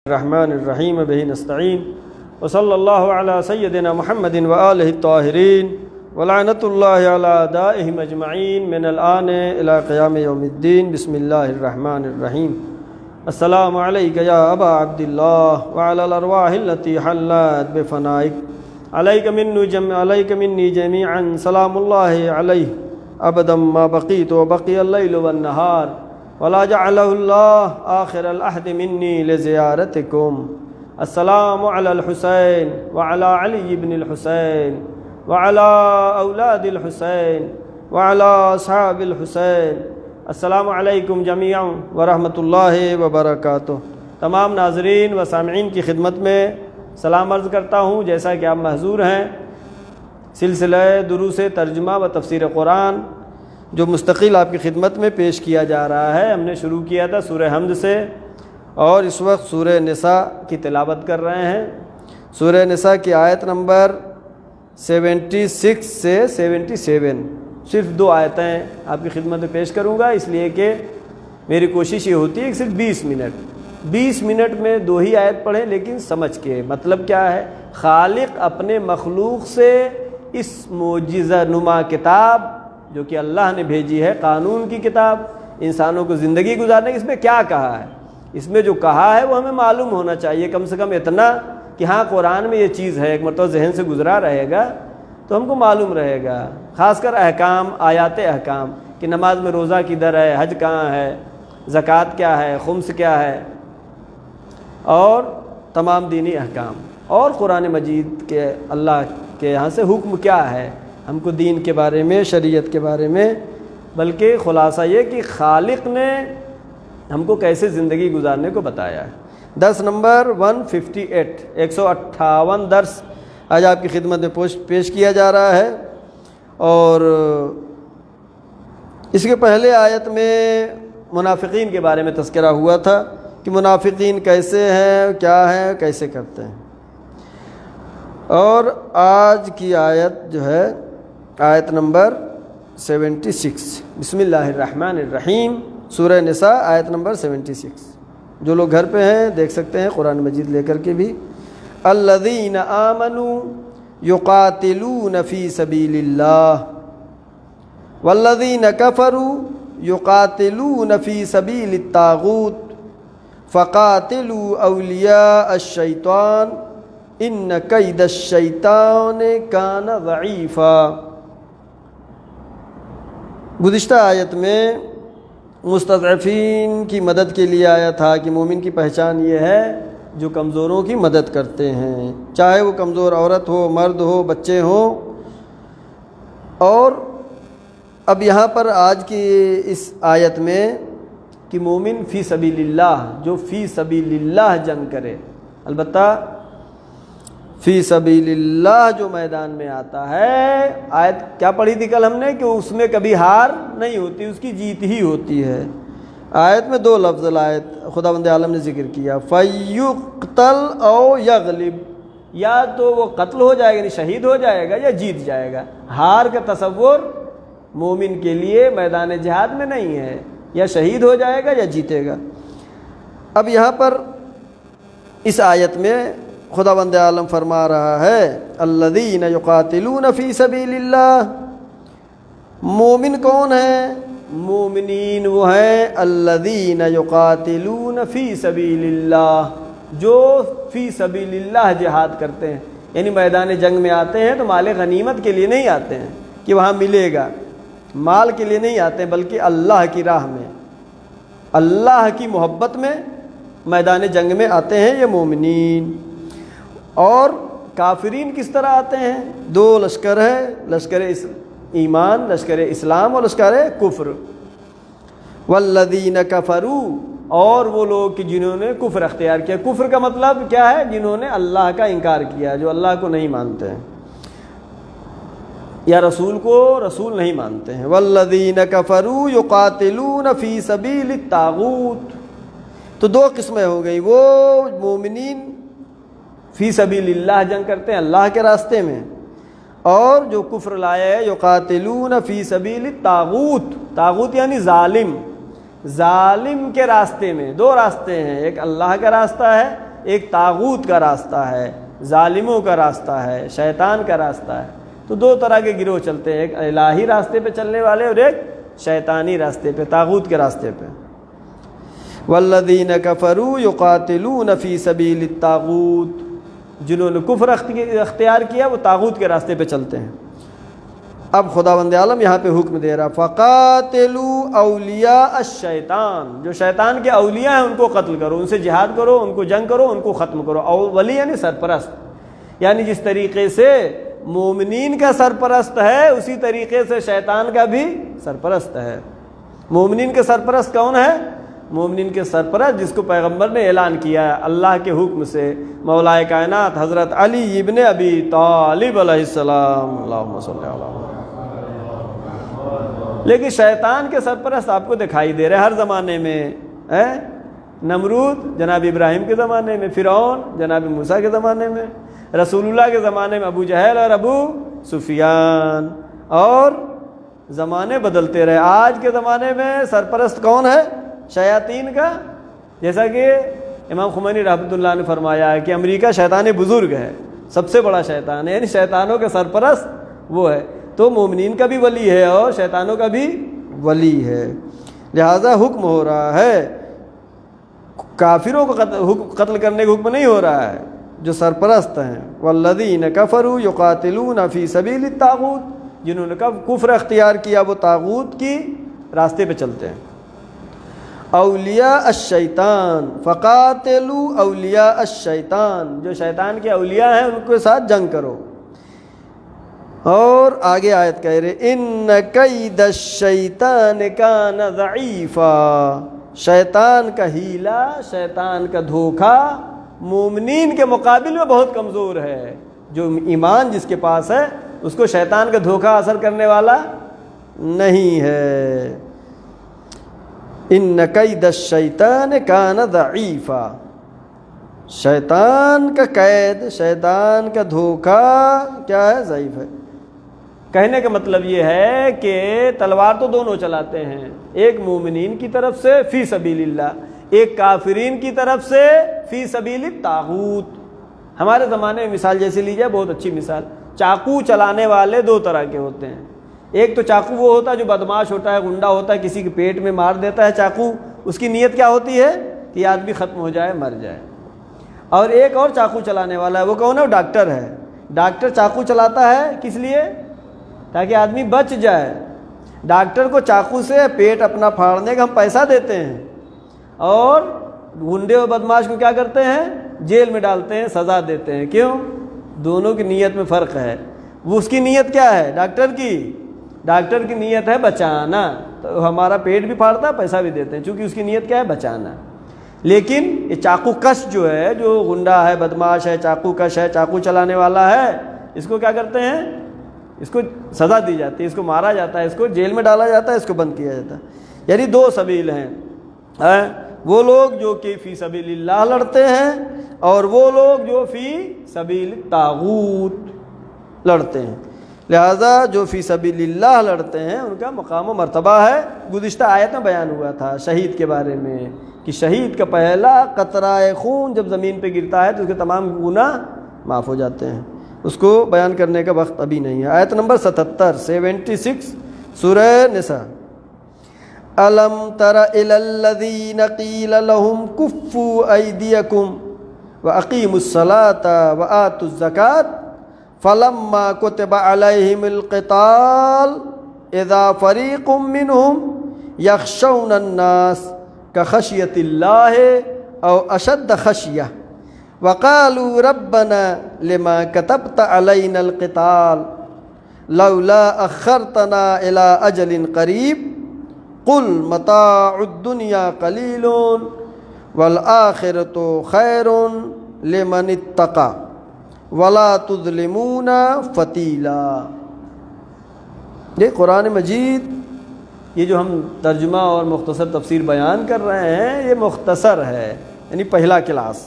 الرحمن الرحیم بہ نستعین وصلی اللہ علی سیدنا محمد وآلہ الطاہرین ولعنۃ اللہ علی اعدائہم اجمعین من الآن الی قیام یوم الدین۔ بسم اللہ الرحمن الرحیم۔ السلام علیک یا ابا عبداللہ وعلی الارواح التی حلت بفنائک علیک منی جمیعا سلام اللہ علیہ ابدا ما بقیت وبقی اللیل والنہار ولا جعلہ اللہ آخر العہد منی لزیارتکم۔ السلام علی الحسین وعلی علی بن الحسین وعلی اولاد الحسین وعلی اصحاب الحسین۔ السلام علیکم جمیعا ورحمۃ اللہ وبرکاتہ۔ تمام ناظرین و سامعین کی خدمت میں سلام عرض کرتا ہوں۔ جیسا کہ آپ محظور ہیں، سلسلہ دروس ترجمہ و تفسیر قرآن جو مستقل آپ کی خدمت میں پیش کیا جا رہا ہے، ہم نے شروع کیا تھا سورہ حمد سے اور اس وقت سورہ نساء کی تلاوت کر رہے ہیں۔ سورہ نساء کی آیت نمبر 76 سے 77، صرف 2 آیتیں آپ کی خدمت میں پیش کروں گا، اس لیے کہ میری کوشش یہ ہوتی ہے کہ صرف 20 منٹ میں 2 ہی آیت پڑھیں، لیکن سمجھ کے مطلب کیا ہے۔ خالق اپنے مخلوق سے اس معجزہ نما کتاب جو کہ اللہ نے بھیجی ہے، قانون کی کتاب، انسانوں کو زندگی گزارنے کی، اس میں کیا کہا ہے، اس میں جو کہا ہے وہ ہمیں معلوم ہونا چاہیے، کم سے کم اتنا کہ ہاں قرآن میں یہ چیز ہے، ایک مرتبہ ذہن سے گزرا رہے گا تو ہم کو معلوم رہے گا۔ خاص کر احکام، آیات احکام کہ نماز میں روزہ کدھر ہے، حج کہاں ہے، زکوٰۃ کیا ہے، خمس کیا ہے، اور تمام دینی احکام، اور قرآن مجید کے اللہ کے یہاں سے حکم کیا ہے ہم کو دین کے بارے میں، شریعت کے بارے میں، بلکہ خلاصہ یہ کہ خالق نے ہم کو کیسے زندگی گزارنے کو بتایا ہے۔ درس نمبر 158، 158 درس آج آپ کی خدمت میں پیش کیا جا رہا ہے۔ اور اس کے پہلے آیت میں منافقین کے بارے میں تذکرہ ہوا تھا کہ منافقین کیسے ہیں، کیا ہیں، کیسے کرتے ہیں۔ اور آج کی آیت جو ہے آیت نمبر 76، بسم اللہ الرحمن الرحیم، سورہ نساء آیت نمبر 76۔ جو لوگ گھر پہ ہیں دیکھ سکتے ہیں قرآن مجید لے کر کے بھی۔ الذین آمنوا یقاتلون فی سبیل اللہ والذین کفروا یقاتلون فی سبیل الطاغوت فقاتلوا اولیاء الشیطان ان کید الشیطان کان ضعیفا۔ گزشتہ آیت میں مستضعفین کی مدد کے لیے آیا تھا کہ مومن کی پہچان یہ ہے جو کمزوروں کی مدد کرتے ہیں، چاہے وہ کمزور عورت ہو، مرد ہو، بچے ہوں۔ اور اب یہاں پر آج کی اس آیت میں کہ مومن فی سبیل اللہ، جو فی سبیل اللہ جنگ کرے، البتہ فی سبیل اللہ جو میدان میں آتا ہے، آیت کیا پڑھی تھی کل ہم نے کہ اس میں کبھی ہار نہیں ہوتی، اس کی جیت ہی ہوتی ہے۔ آیت میں 2 لفظ آیت خداوند عالم نے ذکر کیا، فَيُقْتَلْ او یغلب، یا تو وہ قتل ہو جائے گا یعنی شہید ہو جائے گا، یا جیت جائے گا۔ ہار کا تصور مومن کے لیے میدان جہاد میں نہیں ہے، یا شہید ہو جائے گا یا جیتے گا۔ اب یہاں پر اس آیت میں خداوند عالم فرما رہا ہے الذین یقاتلون فی سبیل اللہ۔ مومن کون ہیں؟ مومنین وہ ہیں الذین یقاتلون فی سبیل اللہ، جو فی سبیل اللہ جہاد کرتے ہیں، یعنی میدان جنگ میں آتے ہیں تو مال غنیمت کے لیے نہیں آتے ہیں کہ وہاں ملے گا، مال کے لیے نہیں آتے ہیں، بلکہ اللہ کی راہ میں، اللہ کی محبت میں میدان جنگ میں آتے ہیں یہ مومنین۔ اور کافرین کس طرح آتے ہیں؟ 2 لشکر ہے، لشکر ایمان، لشکر اسلام، اور لشکر کفر۔ والذین کفروا، اور وہ لوگ جنہوں نے کفر اختیار کیا۔ کفر کا مطلب کیا ہے؟ جنہوں نے اللہ کا انکار کیا، جو اللہ کو نہیں مانتے ہیں یا رسول کو رسول نہیں مانتے ہیں۔ والذین کفروا یقاتلون فی سبیل الطاغوت، تو 2 قسمیں ہو گئی، وہ مومنین فی سبیل اللہ جنگ کرتے ہیں اللہ کے راستے میں، اور جو کفر لائے ہے یقاتلون فی سبیل الطاغوت، طاغوت یعنی ظالم، ظالم کے راستے میں۔ 2 راستے ہیں، ایک اللہ کا راستہ ہے، ایک طاغوت کا راستہ ہے، ظالموں کا راستہ ہے، شیطان کا راستہ ہے۔ تو دو طرح کے گروہ چلتے ہیں، ایک الہی راستے پہ چلنے والے اور ایک شیطانی راستے پہ، طاغوت کے راستے پہ۔ والذین کفروا یقاتلون فی سبیل الطاغوت، جنہوں نے کفر اختیار کیا وہ طاغوت کے راستے پہ چلتے ہیں۔ اب خداوند عالم یہاں پہ حکم دے رہا، فقاتلوا اولیاء الشیطان، جو شیطان کے اولیاء ہیں ان کو قتل کرو، ان سے جہاد کرو، ان کو جنگ کرو، ان کو ختم کرو۔ ولی یعنی سرپرست، یعنی جس طریقے سے مومنین کا سرپرست ہے اسی طریقے سے شیطان کا بھی سرپرست ہے۔ مومنین کے سرپرست کون ہے؟ مومنین کے سرپرست جس کو پیغمبر نے اعلان کیا ہے اللہ کے حکم سے، مولا کائنات حضرت علی ابن ابی طالب علیہ السلام، اللہم صلی علی محمد۔ لیکن شیطان کے سرپرست آپ کو دکھائی دے رہے ہر زمانے میں، نمرود جناب ابراہیم کے زمانے میں، فرعون جناب موسیٰ کے زمانے میں، رسول اللہ کے زمانے میں ابو جہل اور ابو سفیان، اور زمانے بدلتے رہے۔ آج کے زمانے میں سرپرست کون ہے؟ شیاطین کا، جیسا کہ امام خمینی رحمۃ اللہ نے فرمایا ہے کہ امریکہ شیطان بزرگ ہے، سب سے بڑا شیطان ہے، یعنی شیطانوں کے سرپرست وہ ہے۔ تو مومنین کا بھی ولی ہے اور شیطانوں کا بھی ولی ہے، لہذا حکم ہو رہا ہے، کافروں کو قتل کرنے کا حکم نہیں ہو رہا ہے، جو سرپرست ہیں۔ والذین کفروا یقاتلون فی سبیل الطاغوت، جنہوں نے کفر اختیار کیا وہ طاغوت کی راستے پہ چلتے ہیں۔ اولیاء الشیطان، فقاتلوا اولیاء الشیطان، جو شیطان کے اولیاء ہیں ان کے ساتھ جنگ کرو۔ اور آگے آیت کہہ رہے ان کید الشیطان کان ضعیفا، شیطان کا ہیلا، شیطان کا دھوکہ مومنین کے مقابل میں بہت کمزور ہے۔ جو ایمان جس کے پاس ہے اس کو شیطان کا دھوکہ اثر کرنے والا نہیں ہے۔ ان کید الشیطان کان ضعیفا، شیطان کا قید، شیطان کا دھوکہ کیا ہے؟ ضعیف ہے۔ کہنے کا مطلب یہ ہے کہ تلوار تو دونوں چلاتے ہیں، ایک مومنین کی طرف سے فی سبیل اللہ، ایک کافرین کی طرف سے فی سبیل الطاغوت۔ ہمارے زمانے میں مثال جیسے لی جائے، بہت اچھی مثال، چاقو چلانے والے دو طرح کے ہوتے ہیں۔ ایک تو چاقو وہ ہوتا ہے جو بدماش ہوتا ہے، گنڈا ہوتا ہے، کسی کے پیٹ میں مار دیتا ہے چاقو، اس کی نیت کیا ہوتی ہے کہ یہ آدمی ختم ہو جائے، مر جائے۔ اور ایک اور چاقو چلانے والا ہے، وہ کون ہے؟ وہ ڈاکٹر ہے۔ ڈاکٹر چاقو چلاتا ہے کس لیے؟ تاکہ آدمی بچ جائے۔ ڈاکٹر کو چاقو سے پیٹ اپنا پھاڑنے کا ہم پیسہ دیتے ہیں، اور گنڈے اور بدماش کو کیا کرتے ہیں؟ جیل میں ڈالتے ہیں، سزا دیتے ہیں۔ کیوں؟ دونوں کی نیت میں فرق ہے۔ وہ اس کی نیت کیا ہے؟ ڈاکٹر کی نیت ہے بچانا، تو ہمارا پیٹ بھی پھاڑتا ہے، پیسہ بھی دیتے ہیں، چونکہ اس کی نیت کیا ہے؟ بچانا۔ لیکن یہ چاقو کش جو ہے، جو گنڈا ہے، بدماش ہے، چاقو کش ہے، چاقو چلانے والا ہے، اس کو کیا کرتے ہیں؟ اس کو سزا دی جاتی ہے، اس کو مارا جاتا ہے، اس کو جیل میں ڈالا جاتا ہے، اس کو بند کیا جاتا ہے۔ یعنی دو سبیل ہیں، وہ لوگ جو کہ فی سبیل اللہ لڑتے ہیں، اور وہ لوگ جو فی سبیل طاغوت لڑتے ہیں۔ لہذا جو فی سبیل اللہ لڑتے ہیں ان کا مقام و مرتبہ ہے۔ گزشتہ آیت میں بیان ہوا تھا شہید کے بارے میں کہ شہید کا پہلا قطرہ خون جب زمین پہ گرتا ہے تو اس کے تمام گناہ معاف ہو جاتے ہیں۔ اس کو بیان کرنے کا وقت ابھی نہیں ہے۔ آیت نمبر 76 سورہ نساء۔ الم تر الی الذین قیل لهم کفوا ایدیکم واقیموا الصلاة وآتوا الزکاة فلما كتب عليهم القتال اذا فريق منهم يخشون الناس كخشية الله او اشد خشية وقالوا ربنا لما كتبت علينا القتال لولا اخرتنا الى اجل قريب قل متاع الدنيا قليل والآخرة خير لمن اتقى ولا تظلمون فتیلا۔ یہ قرآن مجید، یہ جو ہم ترجمہ اور مختصر تفسیر بیان کر رہے ہیں، یہ مختصر ہے، یعنی پہلا کلاس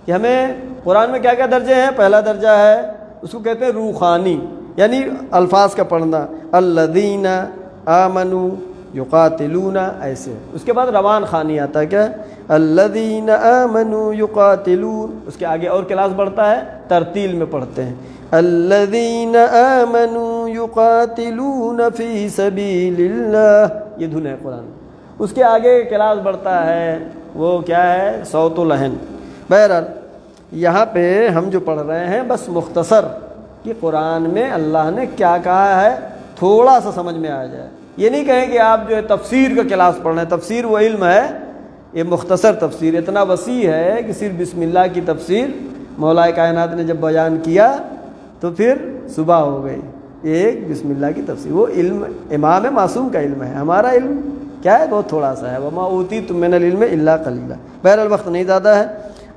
کہ ہمیں قرآن میں کیا کیا درجے ہیں۔ پہلا درجہ ہے اس کو کہتے ہیں روحانی، یعنی الفاظ کا پڑھنا، الذین آمنوا یقاتلون، ایسے۔ اس کے بعد روان خوانی آتا ہے، کیا؟ الذین آمنوا یقاتلون، اس کے آگے اور کلاس بڑھتا ہے، ترتیل میں پڑھتے ہیں، الذین آمنوا یقاتلون فی سبیل اللہ، یہ دھن ہے قرآن، اس کے آگے کلاس بڑھتا ہے، وہ کیا ہے، صوت الحن۔ بہرحال یہاں پہ ہم جو پڑھ رہے ہیں بس مختصر کہ قرآن میں اللہ نے کیا کہا ہے تھوڑا سا سمجھ میں آ جائے، یہ نہیں کہیں کہ آپ جو ہے تفسیر کا کلاس پڑھ رہے ہیں، تفسیر وہ علم ہے، یہ مختصر تفسیر اتنا وسیع ہے کہ صرف بسم اللہ کی تفسیر مولا کائنات نے جب بیان کیا تو پھر صبح ہو گئی، ایک بسم اللہ کی تفسیر، وہ علم امام معصوم کا علم ہے، ہمارا علم کیا ہے، بہت تھوڑا سا ہے، وما اوتیتم من العلم الا قلیلا۔ بہرحال وقت نہیں زیادہ ہے،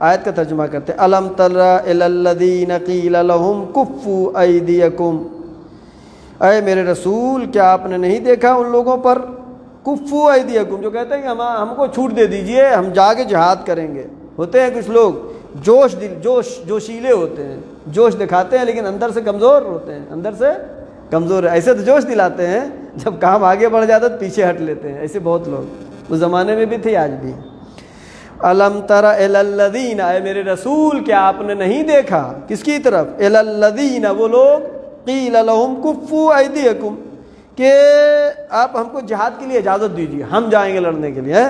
آیت کا ترجمہ کرتے، الم تر الی الذین قیل لهم کفوا ایدیکم، اے میرے رسول کیا آپ نے نہیں دیکھا ان لوگوں پر، کفوا ایدیکم، جو کہتے ہیں کہ ہم کو چھوٹ دے دیجئے، ہم جا کے جہاد کریں گے۔ ہوتے ہیں کچھ لوگ جوشیلے ہوتے ہیں، جوش دکھاتے ہیں لیکن اندر سے کمزور ہوتے ہیں، اندر سے کمزور، ایسے تو جوش دلاتے ہیں، جب کام آگے بڑھ جاتا تو پیچھے ہٹ لیتے ہیں، ایسے بہت لوگ اس زمانے میں بھی تھے، آج بھی۔ الم تر الی الذین، اے میرے رسول کیا آپ نے نہیں دیکھا، کس کی طرف، الی الذین، وہ لوگ، قیل لهم کفوا ایدیکم، کہ آپ ہم کو جہاد کے لیے اجازت دیجیے، ہم جائیں گے لڑنے کے لیے۔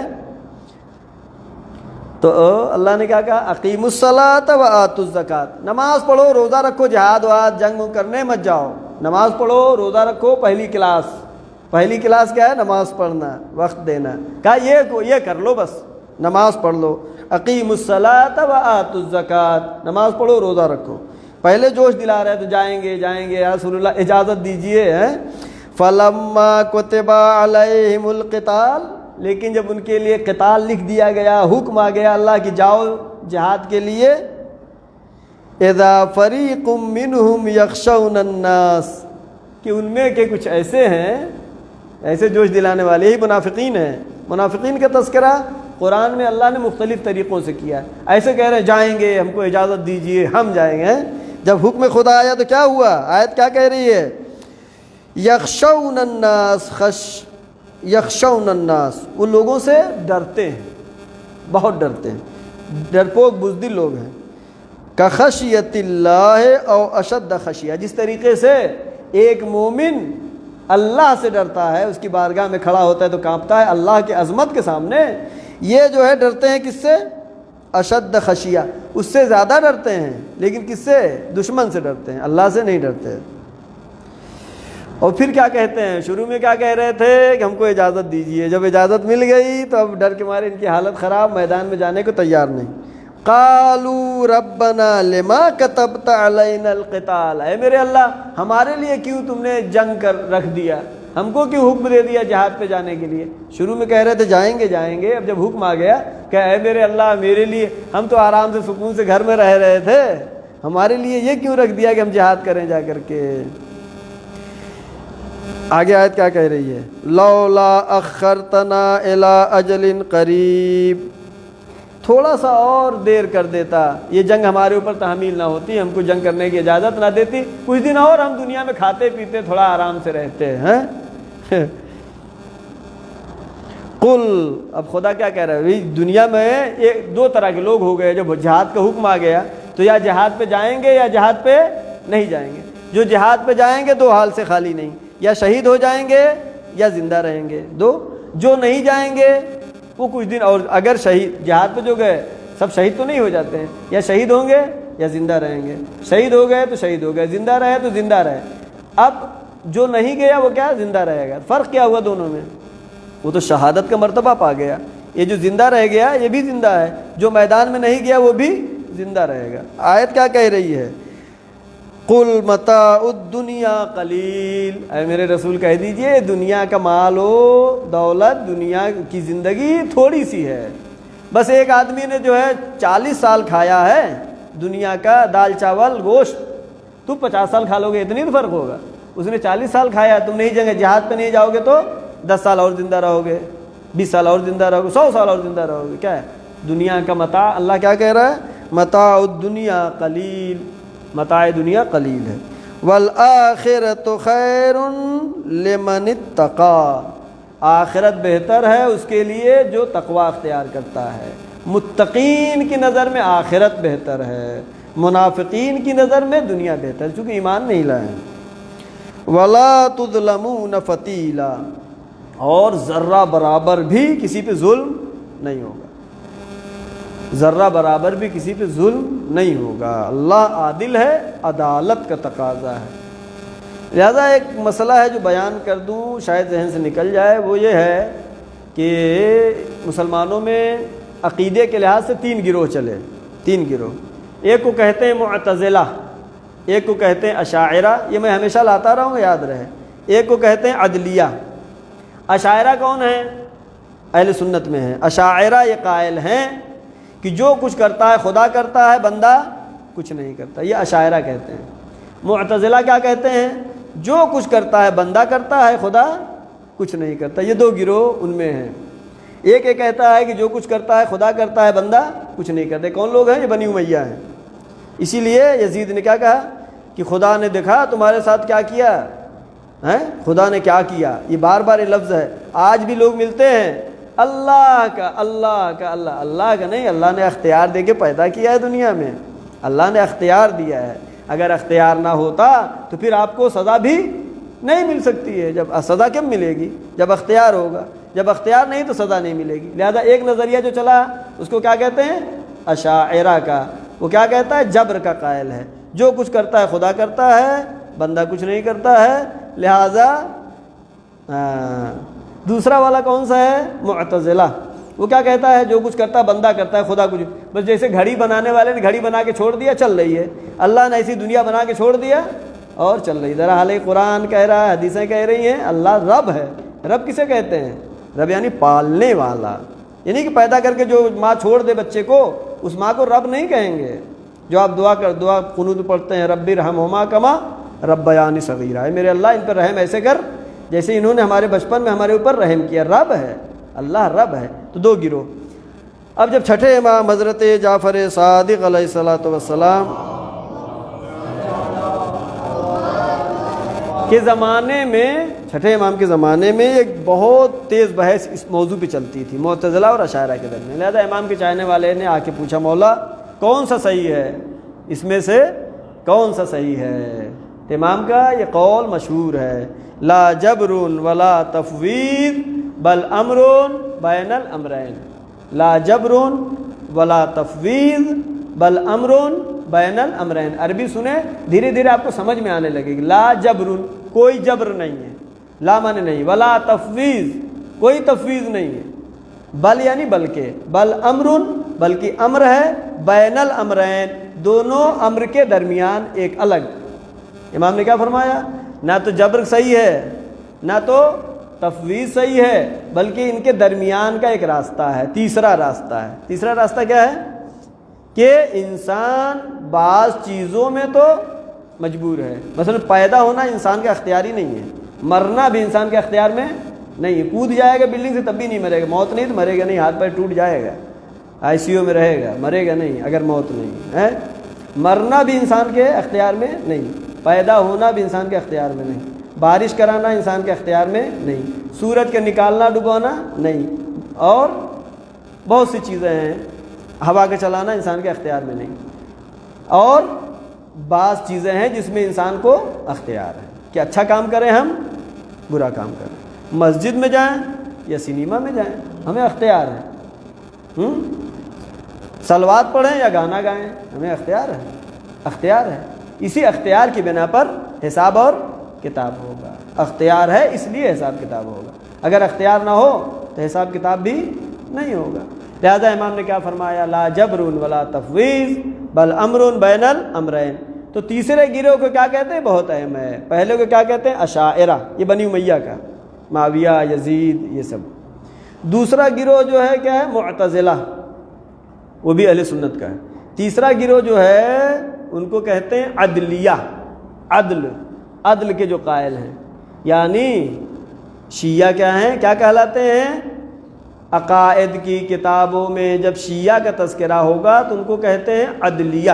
تو اللہ نے کیا کہا، اقیموا الصلاۃ وآتوا الزکاۃ، نماز پڑھو، روزہ رکھو، جہاد واد جنگ کرنے مت جاؤ، نماز پڑھو، روزہ رکھو، پہلی کلاس کیا ہے، نماز پڑھنا، وقت دینا، کہا یہ کر لو، بس نماز پڑھ لو، اقیموا الصلاۃ وآتوا الزکاۃ، نماز پڑھو، روزہ رکھو، پہلے جوش دلا رہے تو جائیں گے یا رسول اللہ اجازت دیجئے۔ فلما کتب علیہم القتال، لیکن جب ان کے لیے قتال لکھ دیا گیا، حکم آ گیا اللہ کی جاؤ جہاد کے لیے، اذا فریق منہم یخشون الناس، کہ ان میں کے کچھ ایسے ہیں، ایسے جوش دلانے والے ہی منافقین ہیں۔ منافقین کا تذکرہ قرآن میں اللہ نے مختلف طریقوں سے کیا، ایسے کہہ رہے ہیں جائیں گے، ہم کو اجازت دیجئے، ہم جائیں گے، جب حکم خدا آیا تو کیا ہوا، آیت کیا کہہ رہی ہے، یخشون الناس، یخشون الناس، وہ لوگوں سے ڈرتے ہیں، بہت ڈرتے ہیں، ڈرپوک بزدل لوگ ہیں، کخشیت اللہ او اشد خشیہ، جس طریقے سے ایک مومن اللہ سے ڈرتا ہے، اس کی بارگاہ میں کھڑا ہوتا ہے تو کانپتا ہے اللہ کے عظمت کے سامنے، یہ جو ہے ڈرتے ہیں کس سے، اشد خشیہ، اس سے زیادہ ڈرتے ہیں، لیکن کس سے، دشمن سے ڈرتے ہیں، اللہ سے نہیں ڈرتے۔ اور پھر کیا کہتے ہیں، شروع میں کیا کہہ رہے تھے کہ ہم کو اجازت دیجئے، جب اجازت مل گئی تو اب ڈر کے مارے ان کی حالت خراب، میدان میں جانے کو تیار نہیں۔ قالوا ربنا لما كتبت علينا القتال، اے میرے اللہ ہمارے لیے کیوں تم نے جنگ کر رکھ دیا، ہم کو کیوں حکم دے دیا جہاد پہ جانے کے لیے، شروع میں کہہ رہے تھے جائیں گے، اب جب حکم آ گیا کہ اے میرے اللہ میرے لیے، ہم تو آرام سے سکون سے گھر میں رہ رہے تھے، ہمارے لیے یہ کیوں رکھ دیا کہ ہم جہاد کریں جا کر کے۔ آگے آیت کیا کہہ رہی ہے، لولا اخرتنا الى اجل قریب، تھوڑا سا اور دیر کر دیتا، یہ جنگ ہمارے اوپر تحمیل نہ ہوتی، ہم کو جنگ کرنے کی اجازت نہ دیتی، کچھ دن اور ہم دنیا میں کھاتے پیتے تھوڑا آرام سے رہتے ہیں۔ قل، اب خدا کیا کہہ رہا ہے، دنیا میں دو طرح کے لوگ ہو گئے، جب جہاد کا حکم آ گیا تو یا جہاد پہ جائیں گے یا جہاد پہ نہیں جائیں گے، جو جہاد پہ جائیں گے دو حال سے خالی نہیں، یا شہید ہو جائیں گے یا زندہ رہیں گے، جو نہیں جائیں گے وہ کچھ دن اور، اگر شہید جہاد پہ جو گئے سب شہید تو نہیں ہو جاتے ہیں، یا شہید ہوں گے یا زندہ رہیں گے، شہید ہو گئے تو شہید ہو گئے، زندہ رہے تو زندہ رہے۔ اب جو نہیں گیا وہ کیا، زندہ رہے گا، فرق کیا ہوا دونوں میں، وہ تو شہادت کا مرتبہ پا گیا، یہ جو زندہ رہ گیا یہ بھی زندہ ہے، جو میدان میں نہیں گیا وہ بھی زندہ رہے گا۔ آیت کیا کہہ رہی ہے، قل متاع الدنیا قلیل، اے میرے رسول کہہ دیجئے دنیا کا مال و دولت، دنیا کی زندگی تھوڑی سی ہے، بس ایک آدمی نے جو ہے 40 سال کھایا ہے دنیا کا دال چاول گوشت، تو 50 سال کھا لو گے، اتنی تو فرق ہوگا، اس نے 40 سال کھایا، تم نہیں جائیں گے جہاد پہ نہیں جاؤ گے تو 10 سال اور زندہ رہو گے، 20 سال اور زندہ رہو گے، 100 سال اور زندہ رہو گے، کیا ہے دنیا کا متاع، اللہ کیا کہہ رہا ہے، متاع الدنیا قلیل، متاع دنیا قلیل ہے، والآخرۃ خیر لمن اتقی، آخرت بہتر ہے اس کے لیے جو تقوی اختیار کرتا ہے، متقین کی نظر میں آخرت بہتر ہے، منافقین کی نظر میں دنیا بہتر ہے، چونکہ ایمان نہیں لائے ہیں۔ وَلَا تُظْلَمُونَ فَتِيلًا، اور ذرہ برابر بھی کسی پہ ظلم نہیں ہوگا، ذرہ برابر بھی کسی پہ ظلم نہیں ہوگا۔ اللہ عادل ہے، عدالت کا تقاضا ہے۔ لہذا ایک مسئلہ ہے جو بیان کر دوں، شاید ذہن سے نکل جائے، وہ یہ ہے کہ مسلمانوں میں عقیدے کے لحاظ سے 3 گروہ چلے، 3 گروہ۔ ایک کو کہتے ہیں معتزلہ، ایک کو کہتے ہیں اشاعرہ، یہ میں ہمیشہ لاتا رہا ہوں، یاد رہے۔ ایک کو کہتے ہیں عدلیہ۔ اشاعرہ کون ہے؟ اہل سنت میں ہے۔ اشاعرہ یہ قائل ہیں کہ جو کچھ کرتا ہے خدا کرتا ہے، بندہ کچھ نہیں کرتا، یہ اشاعرہ کہتے ہیں۔ معتزلہ کیا کہتے ہیں؟ جو کچھ کرتا ہے بندہ کرتا ہے، خدا کچھ نہیں کرتا۔ یہ 2 گروہ ان میں ہیں۔ ایک یہ کہتا ہے کہ جو کچھ کرتا ہے خدا کرتا ہے، بندہ کچھ نہیں کرتے۔ کون لوگ ہیں؟ یہ بنی امیہ ہیں۔ اسی لیے یزید نے کیا کہا کہ خدا نے دیکھا تمہارے ساتھ کیا کیا ہے، خدا نے کیا کیا، یہ بار بار یہ لفظ ہے۔ آج بھی لوگ ملتے ہیں، اللہ کا اللہ کا اللہ، اللہ کا نہیں، اللہ نے اختیار دے کے پیدا کیا ہے دنیا میں، اللہ نے اختیار دیا ہے۔ اگر اختیار نہ ہوتا تو پھر آپ کو سزا بھی نہیں مل سکتی ہے۔ جب سزا کب ملے گی؟ جب اختیار ہوگا، جب اختیار نہیں تو سزا نہیں ملے گی۔ لہذا ایک نظریہ جو چلا اس کو کیا کہتے ہیں؟ اشاعرہ کا۔ وہ کیا کہتا ہے؟ جبر کا قائل ہے، جو کچھ کرتا ہے خدا کرتا ہے، بندہ کچھ نہیں کرتا ہے۔ لہذا دوسرا والا کون سا ہے؟ معتزلہ۔ وہ کیا کہتا ہے؟ جو کچھ کرتا ہے بندہ کرتا ہے، خدا کچھ، بس جیسے گھڑی بنانے والے نے گھڑی بنا کے چھوڑ دیا، چل رہی ہے، اللہ نے ایسی دنیا بنا کے چھوڑ دیا اور چل رہی ہے۔ ذرا حال قرآن کہہ رہا ہے، حدیثیں کہہ رہی ہیں اللہ رب ہے۔ رب کسے کہتے ہیں؟ رب یعنی پالنے والا، یعنی کہ پیدا کر کے جو ماں چھوڑ دے بچے کو، اس ماں کو رب نہیں کہیں گے۔ جو آپ دعا قنوت پڑھتے ہیں، رب ارحمہما کما ربیانی صغیرا، میرے اللہ ان پر رحم ایسے کر جیسے انہوں نے ہمارے بچپن میں ہمارے اوپر رحم کیا۔ رب ہے، اللہ رب ہے۔ تو 2 گروہ۔ اب جب چھٹے امام حضرت جعفر صادق علیہ الصلوۃ والسلام کے زمانے میں، چھٹے امام کے زمانے میں ایک بہت تیز بحث اس موضوع پہ چلتی تھی، معتزلہ اور اشاعرہ کے درمیان۔ لہذا امام کے چاہنے والے نے آ کے پوچھا، مولا کون سا صحیح ہے، اس میں سے کون سا صحیح ہے؟ تو امام کا یہ قول مشہور ہے، لا جبر ولا تفویض بل امر بین الامرین۔ لا جبر ولا تفویض بل امر بین الامرین۔ عربی سنیں، دھیرے دھیرے آپ کو سمجھ میں آنے لگے گی۔ لا جبر، کوئی جبر نہیں ہے، لا مانے نہیں، ولا تفویض، کوئی تفویض نہیں ہے، بل یعنی بلکہ، بل امر، بلکہ امر ہے، بین الامرین، دونوں امر کے درمیان ایک الگ۔ امام نے کیا فرمایا؟ نہ تو جبر صحیح ہے، نہ تو تفویض صحیح ہے، بلکہ ان کے درمیان کا ایک راستہ ہے، تیسرا راستہ ہے۔ تیسرا راستہ کیا ہے؟ کہ انسان بعض چیزوں میں تو مجبور ہے، مثلا پیدا ہونا انسان کا اختیاری نہیں ہے، مرنا بھی انسان کے اختیار میں نہیں ہے۔ کود جائے گا بلڈنگ سے تب بھی نہیں مرے گا، موت نہیں تو مرے گا نہیں، ہاتھ پیر ٹوٹ جائے گا، آئی سی یو میں رہے گا، مرے گا نہیں اگر موت نہیں ہے۔ مرنا بھی انسان کے اختیار میں نہیں، پیدا ہونا بھی انسان کے اختیار میں نہیں، بارش کرانا انسان کے اختیار میں نہیں، سورج کا نکالنا ڈبونا نہیں، اور بہت سی چیزیں ہیں، ہوا کا چلانا انسان کے اختیار میں نہیں، اور بعض چیزیں ہیں جس میں انسان کو اختیار ہے کہ اچھا کام کریں ہم، برا کام کریں، مسجد میں جائیں یا سنیما میں جائیں، ہمیں اختیار ہے، صلوات پڑھیں یا گانا گائیں، ہمیں اختیار ہے، اختیار ہے۔ اسی اختیار کی بنا پر حساب اور کتاب ہوگا، اختیار ہے اس لیے حساب کتاب ہوگا، اگر اختیار نہ ہو تو حساب کتاب بھی نہیں ہوگا۔ لہذا امام نے کیا فرمایا؟ لا جبر ولا تفویض بل امر بین الامرین۔ تو تیسرے گروہ کو کیا کہتے ہیں؟ بہت اہم ہے۔ پہلے کو کیا کہتے ہیں؟ اشاعرہ، یہ بنی امیہ کا، معاویہ، یزید، یہ سب۔ دوسرا گروہ جو ہے کیا ہے؟ معتزلہ، وہ بھی اہل سنت کا ہے۔ تیسرا گروہ جو ہے ان کو کہتے ہیں عدلیہ، عدل کے جو قائل ہیں، یعنی شیعہ کیا ہیں، کیا کہلاتے ہیں؟ عقائد کی کتابوں میں جب شیعہ کا تذکرہ ہوگا تو ان کو کہتے ہیں عدلیہ،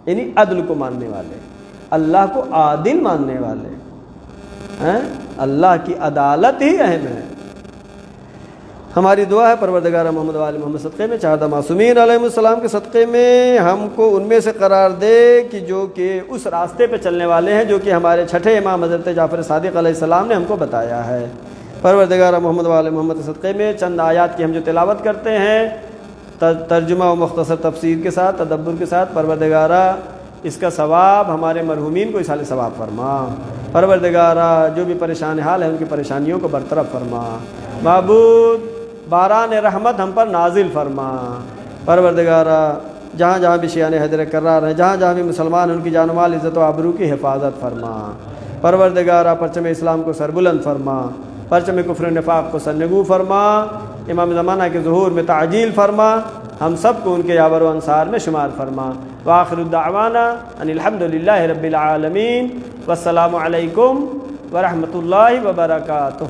یعنی عدل کو ماننے والے، اللہ کو عادل ماننے والے، اللہ کی عدالت ہی اہم ہے۔ ہماری دعا ہے پروردگار محمد وآل محمد صدقے میں چہردہ معصومین علیہ السلام کے صدقے میں ہم کو ان میں سے قرار دے کہ جو کہ اس راستے پہ چلنے والے ہیں جو کہ ہمارے چھٹے امام حضرت جعفر صادق علیہ السلام نے ہم کو بتایا ہے۔ پروردگار محمد وآل محمد کے صدقے میں چند آیات کی ہم جو تلاوت کرتے ہیں ترجمہ و مختصر تفسیر کے ساتھ تدبر کے ساتھ، پروردگارہ اس کا ثواب ہمارے مرحومین کو اصال ثواب فرما۔ پروردگارہ جو بھی پریشان حال ہیں ان کی پریشانیوں کو برطرف فرما۔ معبود باران رحمت ہم پر نازل فرما۔ پروردگارہ جہاں جہاں بھی شیعان حیدر کرار ہیں، جہاں جہاں بھی مسلمان ہیں، ان کی جان و مال عزت و آبرو کی حفاظت فرما۔ پروردگارہ پرچم اسلام کو سربلند فرما، پرچم کفر و نفاق کو سرنگو فرما، امام زمانہ کے ظہور میں تعجیل فرما، ہم سب کو ان کے یاور و انصار میں شمار فرما۔ وآخر الدعوانا ان الحمدللہ رب العالمین، والسلام علیکم ورحمۃ اللہ وبرکاتہ۔